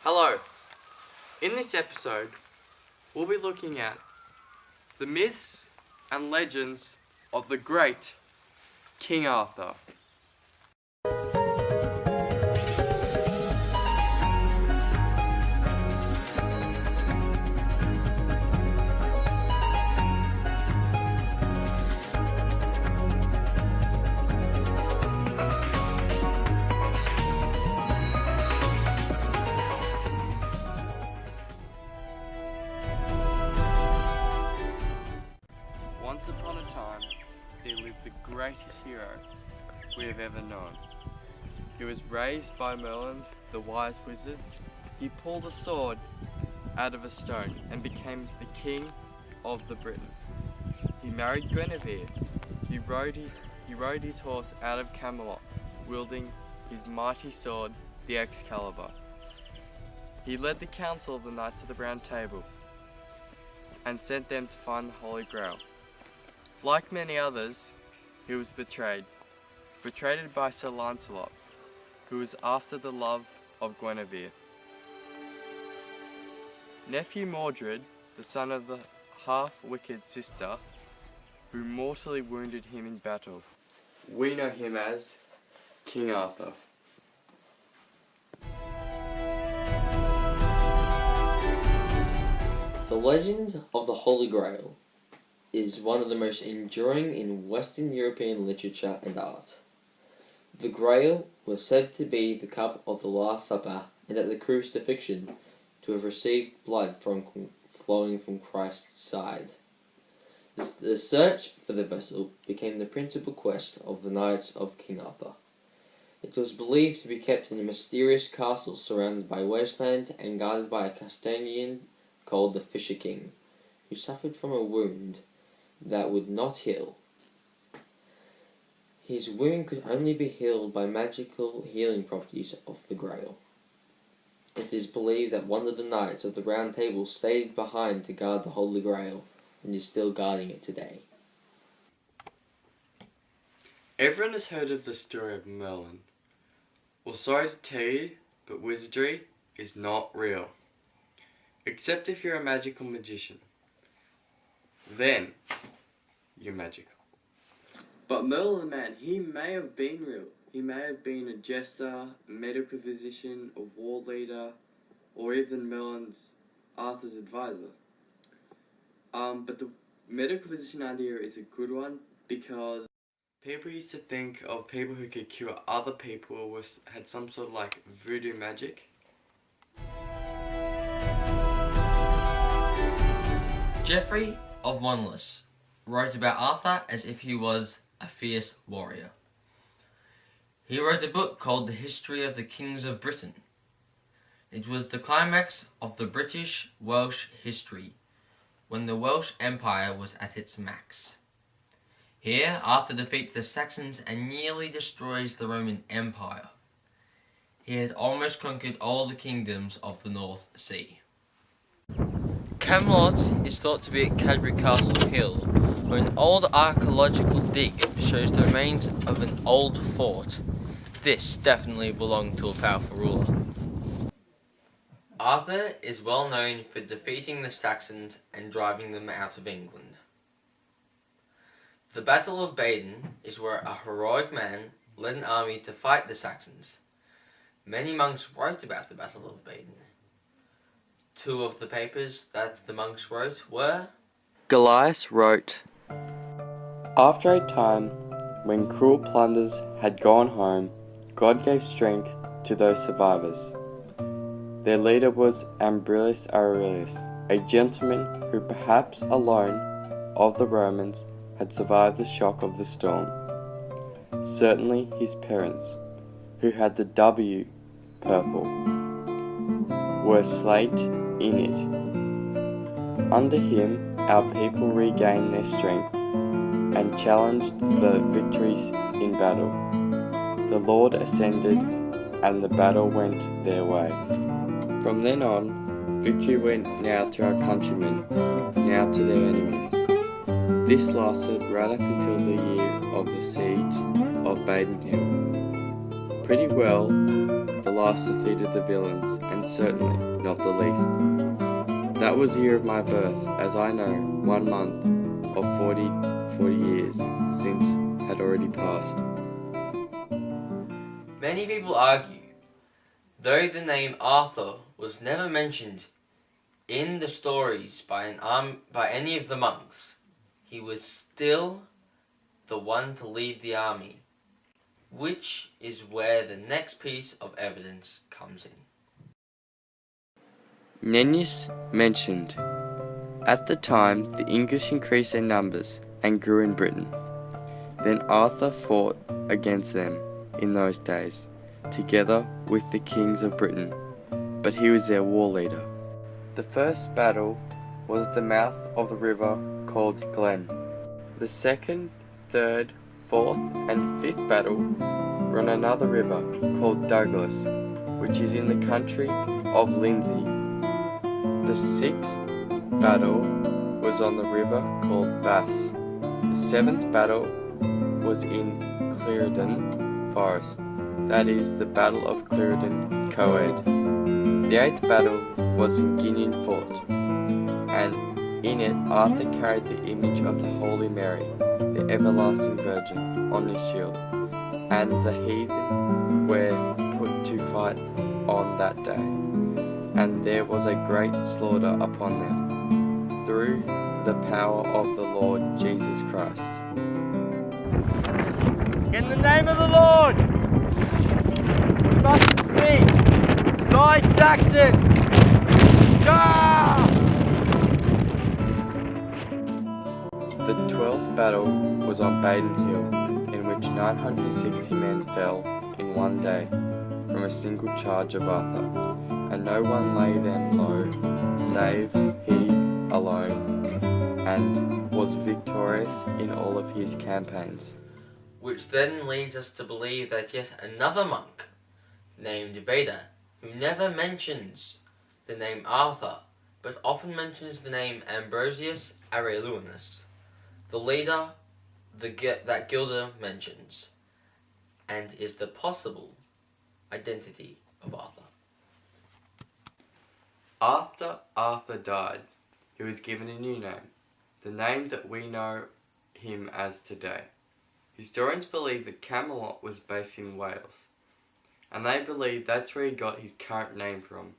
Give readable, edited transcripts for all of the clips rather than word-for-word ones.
Hello. In this episode, we'll be looking at the myths and legends of the great King Arthur. Once upon a time, there lived the greatest hero we have ever known. He was raised by Llewellyn, the wise wizard. He pulled a sword out of a stone and became the king of the Britain. He married Guinevere. He rode his horse out of Camelot, wielding his mighty sword, the Excalibur. He led the council of the Knights of the Round Table and sent them to find the Holy Grail. Like many others, he was betrayed by Sir Lancelot, who was after the love of Guinevere. Nephew Mordred, the son of the half-wicked sister, who mortally wounded him in battle. We know him as King Arthur. The legend of the Holy Grail is one of the most enduring in Western European literature and art. The Grail was said to be the cup of the Last Supper, and at the crucifixion to have received blood flowing from Christ's side. The search for the vessel became the principal quest of the Knights of King Arthur. It was believed to be kept in a mysterious castle surrounded by wasteland and guarded by a Castilian called the Fisher King, who suffered from a wound that would not heal. His wound could only be healed by magical healing properties of the Grail. It is believed that one of the Knights of the Round Table stayed behind to guard the Holy Grail and is still guarding it today. Everyone has heard of the story of Llewellyn. Well, sorry to tell you, but wizardry is not real. Except if you're a magical magician. Then, you're magical. But Llewellyn, man, he may have been real. He may have been a jester, a medical physician, a war leader, or even Arthur's advisor. But the medical physician idea is a good one because people used to think of people who could cure other people had some sort of like voodoo magic. Geoffrey of Monmouth wrote about Arthur as if he was a fierce warrior. He wrote a book called The History of the Kings of Britain. It was the climax of the British-Welsh history, when the Welsh Empire was at its max. Here, Arthur defeats the Saxons and nearly destroys the Roman Empire. He had almost conquered all the kingdoms of the North Sea. Camelot is thought to be at Cadbury Castle Hill, where an old archaeological dig shows the remains of an old fort. This definitely belonged to a powerful ruler. Arthur is well known for defeating the Saxons and driving them out of England. The Battle of Badon is where a heroic man led an army to fight the Saxons. Many monks wrote about the Battle of Badon. Two of the papers that the monks wrote were... Goliath wrote, "After a time, when cruel plunders had gone home, God gave strength to those survivors. Their leader was Ambrosius Aurelius, a gentleman who perhaps alone of the Romans had survived the shock of the storm. Certainly his parents, who had the W purple, were slate in it. Under him our people regained their strength and challenged the victories in battle. The Lord ascended and the battle went their way. From then on, victory went now to our countrymen, now to their enemies. This lasted right up until the year of the siege of Badon Hill. Pretty well, the last defeated the villains, and certainly not the least. That was the year of my birth, as I know 1 month of 40 years since had already passed. Many people argue, though the name Arthur was never mentioned in the stories by any of the monks, he was still the one to lead the army, which is where the next piece of evidence comes in. Nennius mentioned, at the time the English increased their numbers and grew in Britain. Then Arthur fought against them in those days, together with the kings of Britain, but he was their war leader. The first battle was at the mouth of the river called Glen. The second, third, fourth and fifth battle were on another river called Douglas, which is in the country of Lindsey. The sixth battle was on the river called Bass. The seventh battle was in Cleridon Forest, that is the Battle of Cleridon Coed. The eighth battle was in Guinean Fort, and in it Arthur carried the image of the Holy Mary, the everlasting Virgin, on his shield, and the heathen were put to fight on that day, and there was a great slaughter upon them, through the power of the Lord Jesus Christ. In the name of the Lord, we must defeat thy Saxons! Ah! The 12th battle was on Baden Hill, in which 960 men fell in one day from a single charge of Arthur, and no one lay them low, save he alone, and was victorious in all of his campaigns. Which then leads us to believe that yet another monk, named Beda, who never mentions the name Arthur, but often mentions the name Ambrosius Aurelianus, the leader that Gilda mentions, and is the possible identity of Arthur. After Arthur died, he was given a new name, the name that we know him as today. Historians believe that Camelot was based in Wales, and they believe that's where he got his current name from.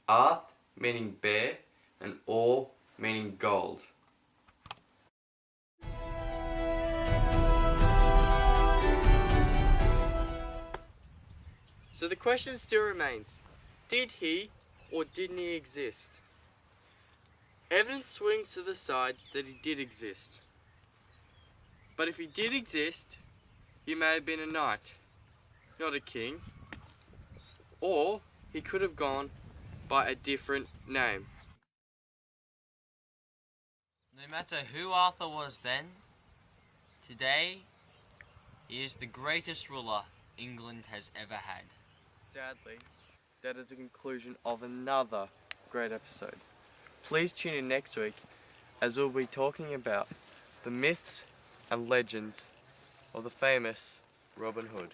Arth meaning bear, and Or meaning gold. So the question still remains, did he or didn't he exist? Evidence swings to the side that he did exist. But if he did exist, he may have been a knight, not a king. Or he could have gone by a different name. No matter who Arthur was then, today he is the greatest ruler England has ever had. Sadly, that is the conclusion of another great episode. Please tune in next week as we'll be talking about the myths and legends of the famous Robin Hood.